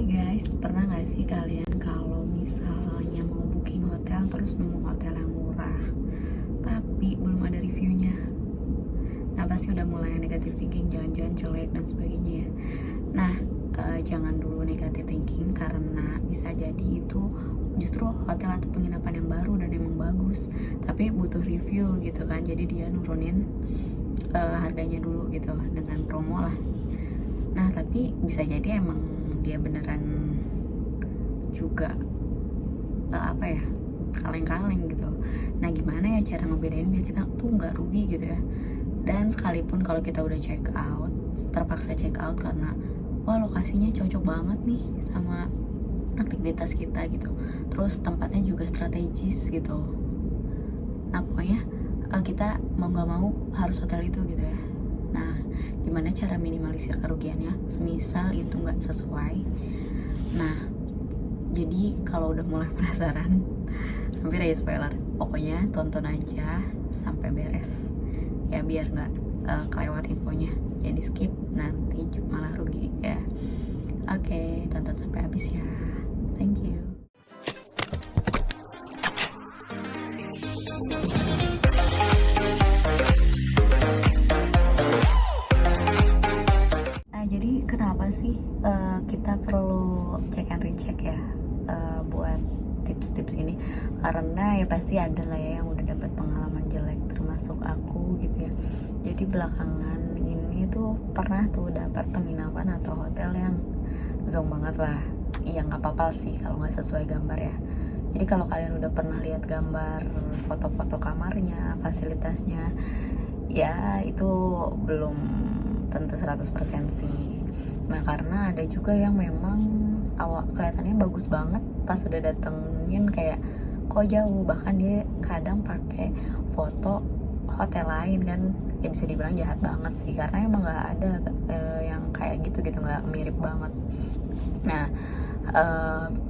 Hai guys, pernah gak sih kalian kalau misalnya mau booking hotel terus nemu hotel yang murah tapi belum ada reviewnya? Nah pasti udah mulai negative thinking, jangan-jangan jelek dan sebagainya ya. Nah jangan dulu negative thinking, karena bisa jadi itu justru hotel atau penginapan yang baru dan emang bagus, tapi butuh review gitu kan. Jadi dia nurunin harganya dulu gitu dengan promo lah. Nah tapi bisa jadi emang dia beneran juga kaleng-kaleng gitu. Nah gimana ya cara ngebedain biar kita tuh nggak rugi gitu ya. Dan sekalipun kalau kita udah check out, terpaksa check out karena wah lokasinya cocok banget nih sama aktivitas kita gitu, terus tempatnya juga strategis gitu. Nah pokoknya kita mau nggak mau harus hotel itu gitu ya. Nah gimana cara minimalisir kerugiannya semisal itu nggak sesuai? Nah jadi kalau udah mulai penasaran, hampir aja spoiler, pokoknya tonton aja sampai beres ya biar nggak kelewat infonya. Jadi skip, nanti malah rugi ya. Oke, tonton sampai habis ya. Thank you. Nah jadi kenapa sih kita perlu check and recheck ya buat tips-tips ini? Karena ya pasti ada lah ya yang udah dapat pengalaman jelek, termasuk aku gitu ya. Jadi belakangan ini tuh pernah tuh dapat penginapan atau hotel yang zonk banget lah. Ya nggak apa-apa sih kalau nggak sesuai gambar ya. Jadi kalau kalian udah pernah lihat gambar foto-foto kamarnya, fasilitasnya, ya itu belum tentu 100% sih. Nah karena ada juga yang memang awal kelihatannya bagus banget, pas udah datengin kayak kok jauh, bahkan dia kadang pakai foto hotel lain kan. Ya bisa dibilang jahat banget sih, karena emang nggak ada yang kayak gitu nggak mirip banget. Nah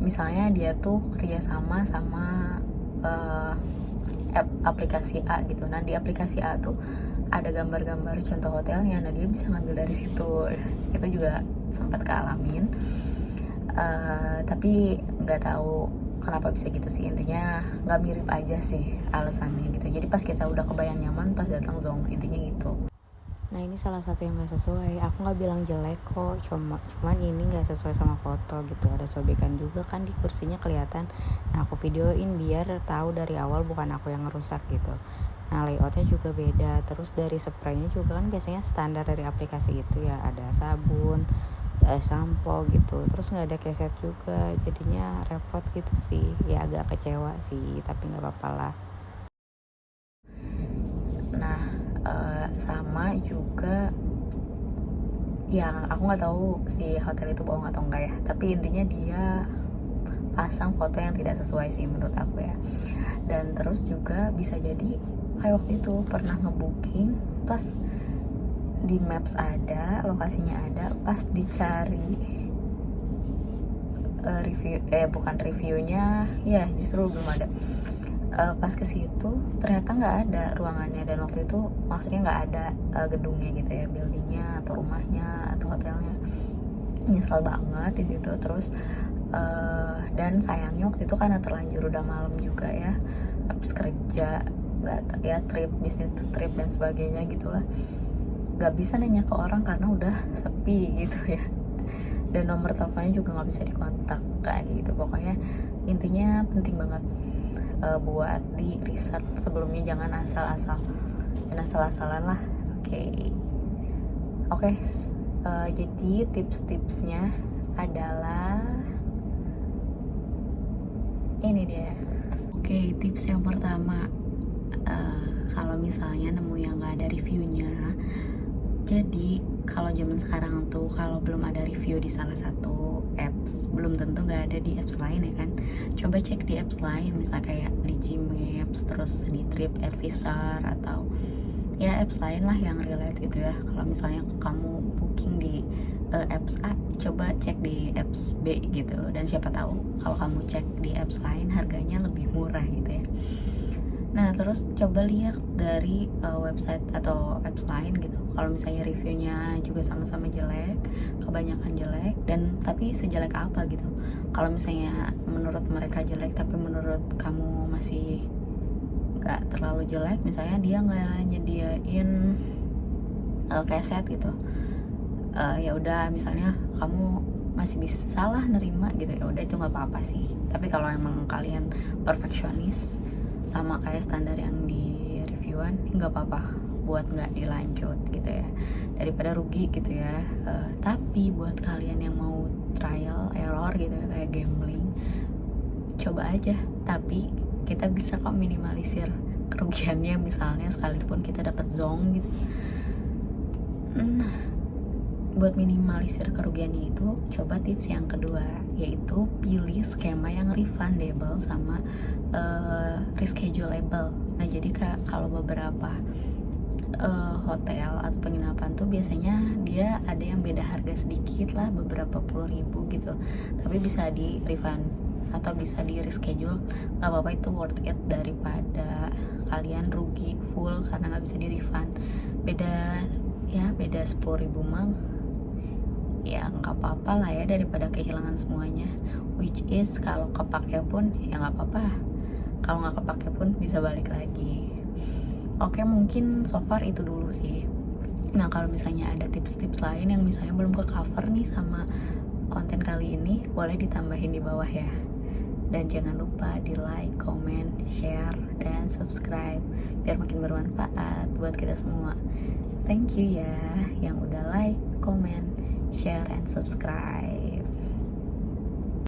misalnya dia tuh kerjasama sama aplikasi A gitu. Nah di aplikasi A tuh ada gambar-gambar contoh hotelnya. Nah dia bisa ngambil dari situ. Itu juga sempat kealamin. Tapi nggak tahu kenapa bisa gitu sih. Intinya nggak mirip aja sih alasannya gitu. Jadi pas kita udah kebayang nyaman, pas datang zonk, intinya gitu. Nah ini salah satu yang gak sesuai. Aku gak bilang jelek kok, cuman ini gak sesuai sama foto gitu. Ada sobekan juga kan di kursinya kelihatan. Nah aku videoin biar tahu dari awal bukan aku yang ngerusak gitu. Nah layoutnya juga beda. Terus dari spraynya juga kan biasanya standar dari aplikasi itu ya, ada sabun, sampo gitu. Terus gak ada keset juga, jadinya repot gitu sih. Ya agak kecewa sih, tapi gak apa-apa lah. Nah sama juga ya aku nggak tahu si hotel itu bohong atau enggak ya, tapi intinya dia pasang foto yang tidak sesuai sih menurut aku ya. Dan terus juga bisa jadi kayak waktu itu pernah ngebooking, pas di maps ada, lokasinya ada, pas dicari reviewnya ya justru belum ada. Pas ke situ ternyata nggak ada ruangannya, dan waktu itu maksudnya nggak ada gedungnya gitu ya, buildingnya atau rumahnya atau hotelnya. Nyesel banget di situ. Terus dan sayangnya waktu itu karena terlanjur udah malam juga ya, habis kerja, nggak ya, bisnis trip dan sebagainya gitulah, nggak bisa nanya ke orang karena udah sepi gitu ya, dan nomor teleponnya juga nggak bisa dikontak kayak gitu. Pokoknya intinya penting banget buat di riset sebelumnya, jangan asal-asalan lah. Oke. Jadi tips-tipsnya adalah ini dia. Oke, tips yang pertama, kalau misalnya nemu yang nggak ada reviewnya, jadi kalau zaman sekarang tuh kalau belum ada review di salah satu apps, belum tentu nggak ada di apps lain ya kan. Coba cek di apps lain, misal kayak di Gmaps, terus di TripAdvisor, atau ya apps lain lah yang relate gitu ya. Kalau misalnya kamu booking di apps A, coba cek di apps B gitu, dan siapa tahu kalau kamu cek di apps lain harganya lebih murah gitu ya. Nah terus coba lihat dari website atau apps lain gitu. Kalau misalnya reviewnya juga sama-sama jelek, kebanyakan jelek, dan tapi sejelek apa gitu. Kalau misalnya menurut mereka jelek tapi menurut kamu masih nggak terlalu jelek, misalnya dia nggak nyediain keset gitu, ya udah misalnya kamu masih bisa salah nerima gitu, ya udah itu nggak apa-apa sih. Tapi kalau emang kalian perfeksionis sama kayak standar yang di reviewan, nggak apa-apa buat nggak dilanjut gitu ya, daripada rugi gitu ya. Tapi buat kalian yang mau trial error gitu ya, kayak gambling, coba aja. Tapi kita bisa kok minimalisir kerugiannya, misalnya sekalipun kita dapat zong gitu. Buat minimalisir kerugiannya itu, coba tips yang kedua, yaitu pilih skema yang refundable sama reschedulable. Nah jadi kalau beberapa hotel atau penginapan tuh biasanya dia ada yang beda harga sedikit lah, beberapa puluh ribu gitu, tapi bisa di refund atau bisa di reschedule. Nggak apa-apa, itu worth it daripada kalian rugi full karena nggak bisa di refund. Beda 10.000 mang, ya nggak apa-apa lah ya, daripada kehilangan semuanya. Which is kalau kepake pun ya nggak apa-apa, kalau nggak kepake pun bisa balik lagi. Oke, mungkin so far itu dulu sih. Nah kalau misalnya ada tips-tips lain yang misalnya belum ke cover nih sama konten kali ini, boleh ditambahin di bawah ya. Dan jangan lupa di like, comment, share, dan subscribe biar makin bermanfaat buat kita semua. Thank you ya yang udah like, comment, share, and subscribe.